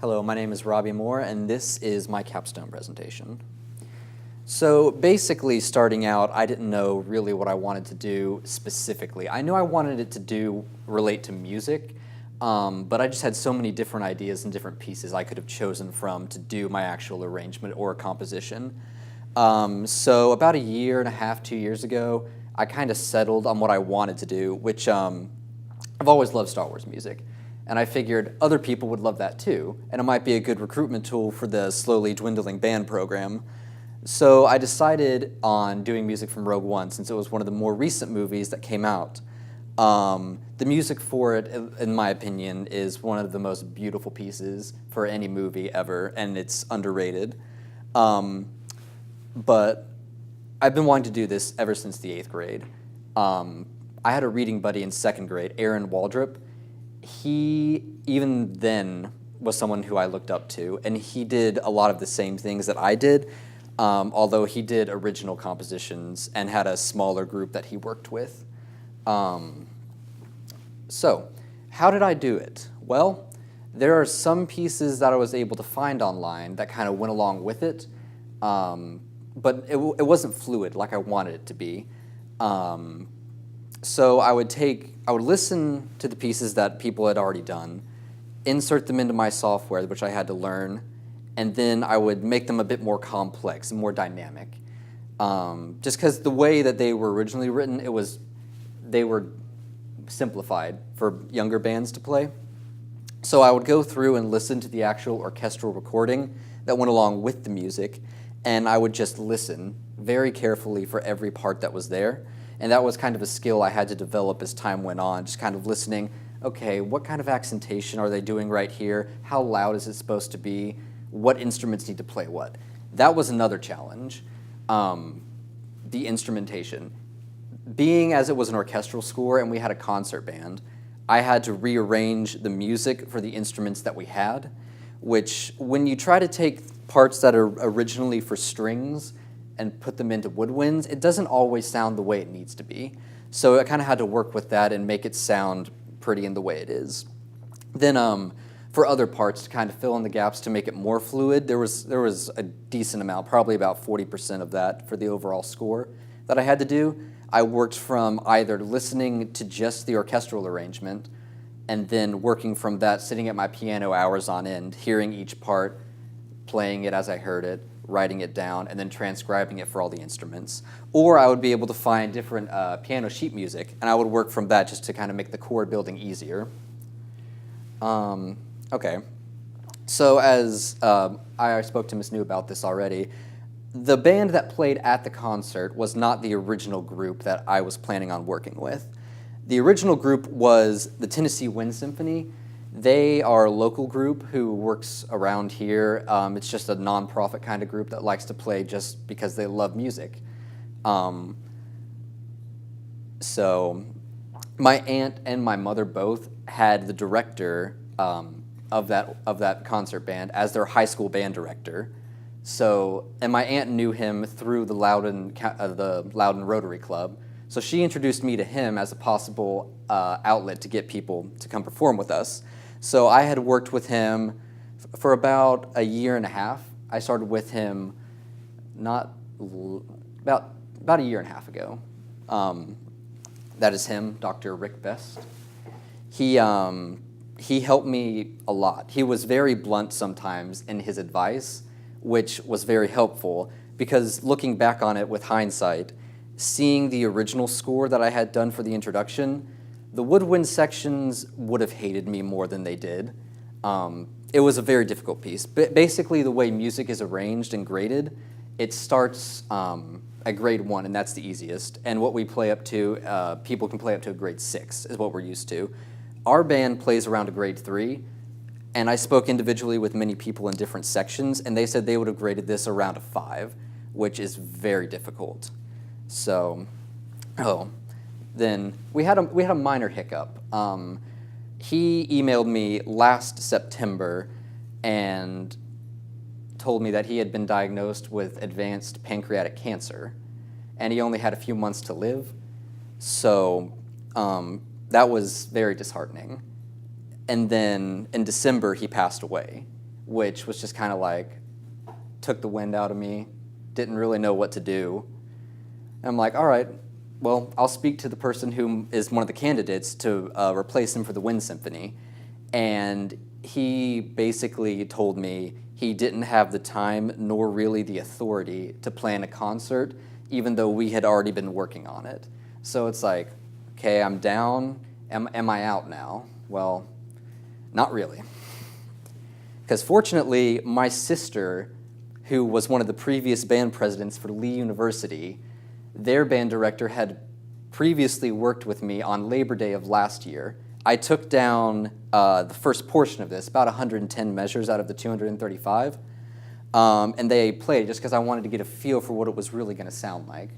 Hello, my name is Robbie Moore, and this is my capstone presentation. So basically, starting out, I didn't know really what I wanted to do specifically. I knew I wanted it to relate to music, but I just had so many different ideas and different pieces I could have chosen from to do my actual arrangement or composition. So about a year and a half, 2 years ago, I kind of settled on what I wanted to do, which I've always loved Star Wars music. And I figured other people would love that too, and it might be a good recruitment tool for the slowly dwindling band program. So I decided on doing music from Rogue One since it was one of the more recent movies that came out. The music for it, in my opinion, is one of the most beautiful pieces for any movie ever, and it's underrated. But I've been wanting to do this ever since the 8th grade. I had a reading buddy in 2nd grade, Aaron Waldrop. He, even then, was someone who I looked up to, and he did a lot of the same things that I did, although he did original compositions and had a smaller group that he worked with. So, how did I do it? Well, there are some pieces that I was able to find online that kind of went along with it, but it wasn't fluid like I wanted it to be. So I would listen to the pieces that people had already done, insert them into my software, which I had to learn, and then I would make them a bit more complex and more dynamic. Just because the way that they were originally written, they were simplified for younger bands to play. So I would go through and listen to the actual orchestral recording that went along with the music, and I would just listen very carefully for every part that was there. And that was kind of a skill I had to develop as time went on, just kind of listening, okay, what kind of accentation are they doing right here? How loud is it supposed to be? What instruments need to play what? That was another challenge, the instrumentation. Being as it was an orchestral score and we had a concert band, I had to rearrange the music for the instruments that we had, which when you try to take parts that are originally for strings and put them into woodwinds, it doesn't always sound the way it needs to be. So I kind of had to work with that and make it sound pretty in the way it is. Then for other parts, to kind of fill in the gaps to make it more fluid, there was a decent amount, probably about 40% of that for the overall score that I had to do. I worked from either listening to just the orchestral arrangement and then working from that, sitting at my piano hours on end, hearing each part, playing it as I heard it, writing it down, and then transcribing it for all the instruments. Or I would be able to find different piano sheet music, and I would work from that just to kind of make the chord building easier. Okay, so as I spoke to Ms. New about this already, the band that played at the concert was not the original group that I was planning on working with. The original group was the Tennessee Wind Symphony. They are a local group who works around here. It's just a non-profit kind of group that likes to play just because they love music. So my aunt and my mother both had the director of that concert band as their high school band director. So, and my aunt knew him through the Loudon Rotary Club. So she introduced me to him as a possible outlet to get people to come perform with us. So I had worked with him for about a year and a half. I started with him about a year and a half ago. That is him, Dr. Rick Best. He helped me a lot. He was very blunt sometimes in his advice, which was very helpful because looking back on it with hindsight, seeing the original score that I had done for the introduction, the woodwind sections would have hated me more than they did. It was a very difficult piece. But basically, the way music is arranged and graded, it starts at grade 1, and that's the easiest. And what we play up to, people can play up to a grade 6, is what we're used to. Our band plays around a grade 3, and I spoke individually with many people in different sections, and they said they would have graded this around a 5, which is very difficult. So, then we had a minor hiccup. He emailed me last September and told me that he had been diagnosed with advanced pancreatic cancer, and he only had a few months to live. So that was very disheartening. And then in December, he passed away. which was just kind of like, took the wind out of me, didn't really know what to do. And I'm like, all right, well, I'll speak to the person who is one of the candidates to replace him for the Wind Symphony. And he basically told me he didn't have the time nor really the authority to plan a concert, even though we had already been working on it. So it's like, okay, I'm down. Am I out now? Well, not really. Because fortunately, my sister, who was one of the previous band presidents for Lee University, their band director had previously worked with me on Labor Day of last year. I took down the first portion of this, about 110 measures out of the 235, and they played just because I wanted to get a feel for what it was really going to sound like.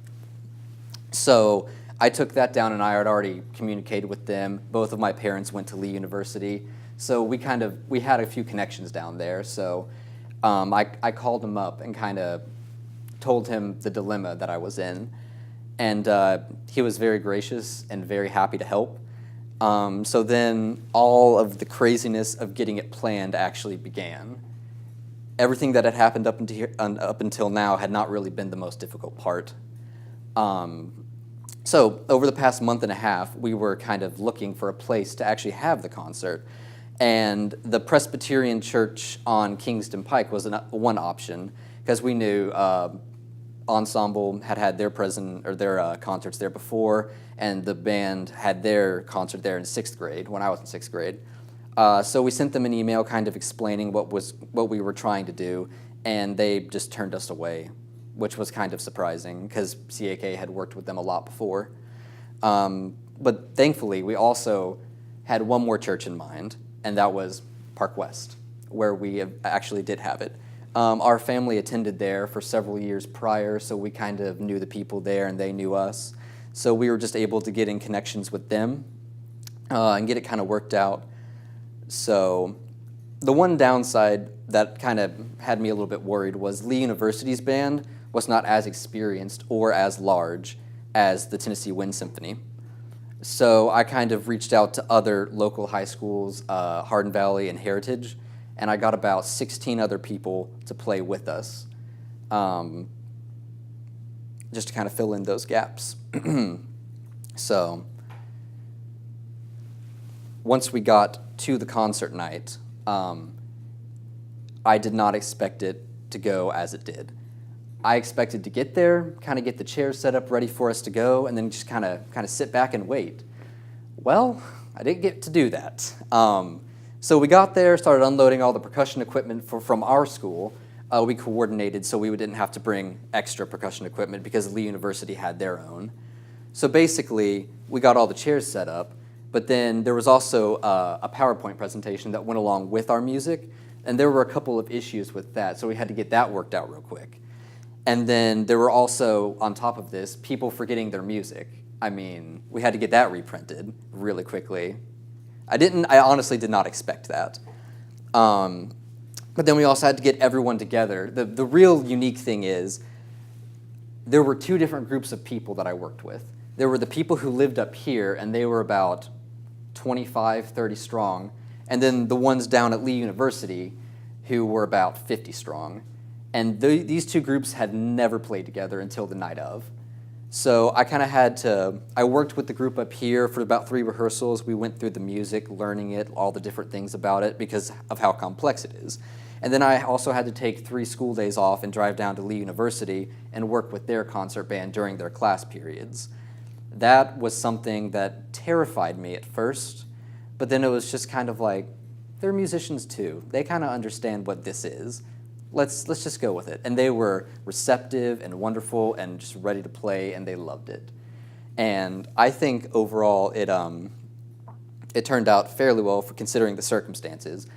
So I took that down, and I had already communicated with them. Both of my parents went to Lee University, so we had a few connections down there. So I called him up and kind of told him the dilemma that I was in, and he was very gracious and very happy to help. So then all of the craziness of getting it planned actually began. Everything that had happened up until now had not really been the most difficult part. So over the past month and a half, we were kind of looking for a place to actually have the concert. And the Presbyterian Church on Kingston Pike was one option, because we knew Ensemble had their concerts there before, and the band had their concert there in 6th grade, when I was in 6th grade. So we sent them an email kind of explaining what we were trying to do, and they just turned us away, which was kind of surprising, because CAK had worked with them a lot before. But thankfully, we also had one more church in mind, and that was Park West, where we actually did have it. Our family attended there for several years prior, so we kind of knew the people there and they knew us. So we were just able to get in connections with them and get it kind of worked out. So the one downside that kind of had me a little bit worried was Lee University's band was not as experienced or as large as the Tennessee Wind Symphony. So I kind of reached out to other local high schools, Hardin Valley and Heritage, and I got about 16 other people to play with us, just to kind of fill in those gaps. So once we got to the concert night, I did not expect it to go as it did. I expected to get there, kind of get the chairs set up ready for us to go, and then just kind of sit back and wait. Well, I didn't get to do that. So we got there, started unloading all the percussion equipment from our school. We coordinated so we didn't have to bring extra percussion equipment because Lee University had their own. So basically, we got all the chairs set up, but then there was also a PowerPoint presentation that went along with our music, and there were a couple of issues with that, so we had to get that worked out real quick. And then there were also, on top of this, people forgetting their music. I mean, we had to get that reprinted really quickly. I honestly did not expect that. But then we also had to get everyone together. The real unique thing is there were two different groups of people that I worked with. There were the people who lived up here, and they were about 25, 30 strong, and then the ones down at Lee University who were about 50 strong. And these two groups had never played together until the night of. So I kind of I worked with the group up here for about 3 rehearsals. We went through the music, learning it, all the different things about it because of how complex it is. And then I also had to take 3 school days off and drive down to Lee University and work with their concert band during their class periods. That was something that terrified me at first, but then it was just kind of like, they're musicians too. They kind of understand what this is. Let's just go with it. And they were receptive and wonderful and just ready to play, and they loved it. And I think overall it turned out fairly well for considering the circumstances.